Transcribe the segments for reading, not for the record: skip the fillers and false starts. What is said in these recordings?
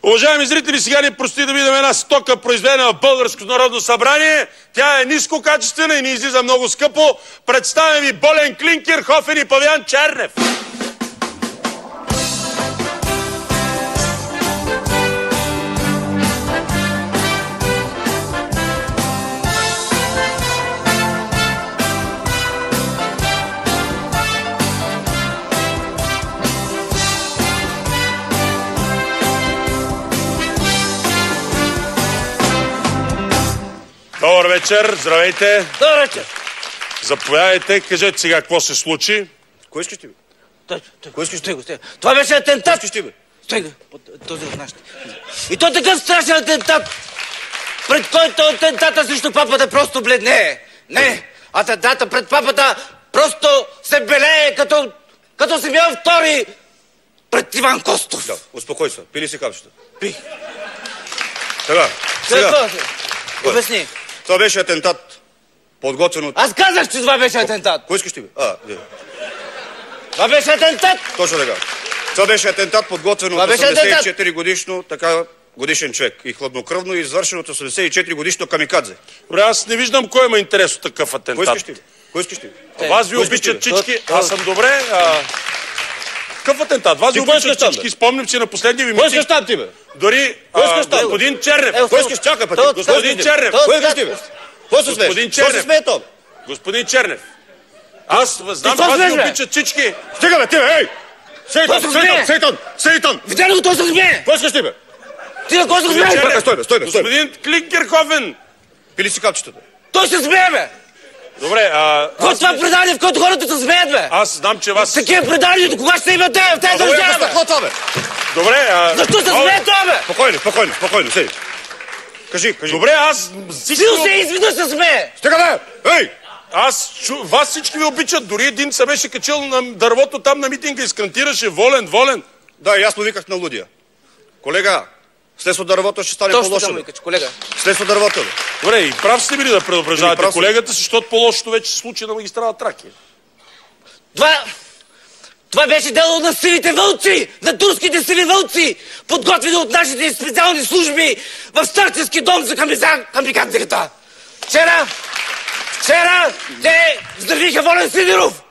Уважаеми зрители, сега ни предстои да видим една стока, произведена в Българското народно събрание. Тя е нискокачествена и ни излиза много скъпо. Представям ви Болен Клинкерхофен и Павиян Чернев. Добър вечер, здравейте. Добър вечер. Заповядайте, кажете сега какво се случи. Кой искаш ти, бе? Кой искаш ти, бе? Това беше атентат. Кой искаш ти, бе? Стой, този от нашите. И то такъв страшен атентат, пред който атентата срещу папата просто бледнее. Не, атентата пред папата просто се белее, като си бил втори пред Иван Костов. Да, успокой се. Пили си капчета. Пих. Сега. Обясни. Това беше атентат, подготвен от... Аз казах, че това беше атентат. Кой искаш ти, бе? Това беше атентат. Точно така. Това беше атентат, подготвен от 84 годишно, така годишен човек. И хладнокръвно извършен от 84 годишно камикадзе. Добре, аз не виждам кой има интерес от такъв атентат. Кой искаш ти, бе? Кой искаш ти, бе? Вас ви обичат всички. Аз съм добре. Какъв атентат? Вас ви обичат всички. Спомням, че на последния ви митинг... Кой искаш там ти, бе? Дори господин Чернев. Кой искаш? Чакай, пъти. Господин Чернев. Кой искаш ти, бе? Господин Чернев. Господин Чернев. Аз знам, вас ви обичат всички. Стига, бе, ти, бе, ей! Сейтан! Видя ли го, той се смее? Кой искаш ти, бе? Ти на кой се смее? Стой, бе. Господин Клинкерхофен. Пили си капчетата. Той се смее, бе! Добре, Кой това предание, в който хората се смеят, бе? Аз знам, че вас... Такива предания, до кога ще има те в тази държава, бе? Добре, защо се смее това, бе? Спокойно, седи. Кажи. Добре, аз... Сил се изведнъж се смее! Стига, бе! Ей! Вас всички ви обичат. Дори един се беше качил на дървото там на митинга и скантираше волен. Да, и аз му виках на лудия. Колега, след дървото ще стане по-лошо. Точно така, колега. След дървото, бе. Добре, и прав сте били да предупреждавате колегата си, защото по-лошото вече се случи на магистрала Тракия. Това беше дело на сивите вълци, на турските сиви вълци, подготвени от нашите специални служби в Старчески дом за камикадзерата. Вчера те здравиха Волен Сидеров.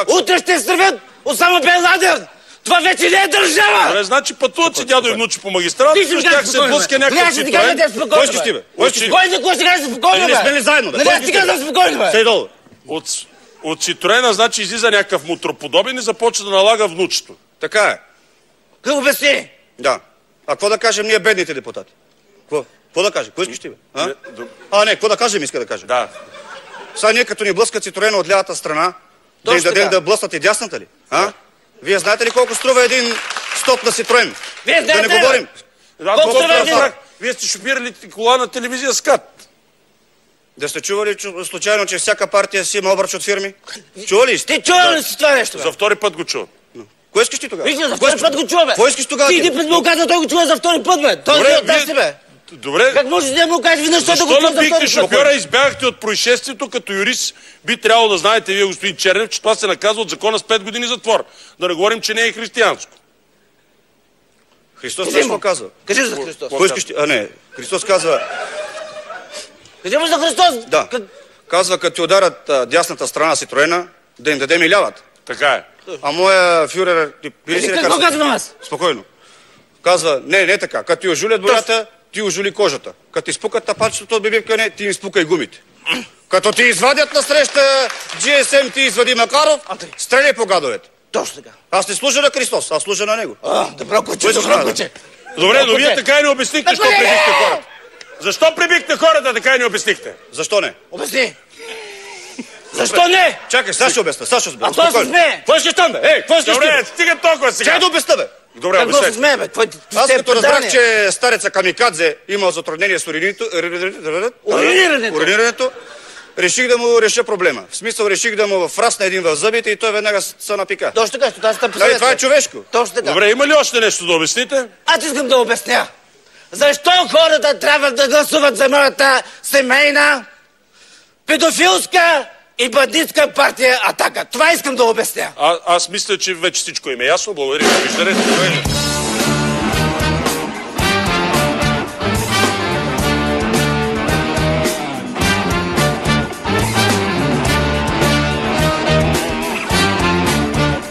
Утре ще здравят Осама Бен Ладен. Това вече не е държава! Добре, значи пътуват си дядо и внучи по магистралата, с тях се блъска някакъв Ситроен. Кой искаш ти, бе? Кой ще кажеш спокойно, бе? Не сме ли заедно, бе? Не ще кажеш спокойно, бе? Сей долу. От Ситроена, значи, излиза някакъв мутроподобен и започва да налага внучето. Така е. Какво обясни? Да. А какво да кажем ние, бедните депутати? Какво да кажем? Кой искаш ти, бе? Не, какво да кажем, иска да кажем? Да. Сега ние като ни блъскат Ситроена от лявата страна, да им дадем да блъснат и дясната ли? Вие знаете ли колко струва един стоп на Ситроен? Вие знаете, да не говорим. Вие сте шофирали кола на телевизия СКАТ. Да сте чували случайно, че всяка партия си има обръч от фирми? Чували ли сте? Ти чували ли си това нещо, бе? За втори път го чувам. Кой искаш ти тогава? Вижте, за втори път го чува, бе. Кой искаш тогава? Ти един път му каза, той го чува за втори път, бе. Той не отдаде си, бе. Добре. Как можеш да му кажеш веднъж, защото го чува за втори път? Защо шофьора избягахте от происшествието? Като юрист би трябвало да знаете вие, господин Чернев, че това се наказва от закона с 5 години затвор. Да не говорим, че не е християнско. Христос какво казва? Кажи за Христос. Кой искаш ти? Христос казва... Кажи му за Христос. Да. Казва, като ти ударят дясната страна Ситроена, да им дадем и лявата. Така е. А моя фюрер... Какво казвам аз? Спокойно. Казва, не така. Като ти ожулят борята, ти ожули кожата. Като ти спукат тапачето от бибивка, ти им спукай гумите. Като ти извадят насреща GSM, ти извади Макаров, стреляй по гадовете. Точно така. Аз не служа на Христос, аз служа на него. Добро куче. Добре, но вие така и не обяснихте, защо прибихте хората. Защо прибихте хората, така и не обяснихте? Защо не? Обясни. Защо не? Чакай, сега ще обясня. А той се смее. Кой искаш там, бе? Кой искаш ти? Добре, стига толкова сега. Чай да обясня, бе. Добре, обяснете. Какво се смее, бе? Аз като разбрах, че стареца камикадзе има затруднение с уринирането, реших да му реша проблема. В смисъл, реших да му врасна един в зъбите и той веднага се напика. Точно така, аз съм посъветвал. Това е човешко. Точно така. Добре, има ли още нещо да обясните? Аз искам да обясня. Защо хората трябва да гласуват за моята семейна, педофилска и бандитска партия Атака? Това искам да обясня. Аз мисля, че вече всичко им е ясно. Благодаря. Виждане.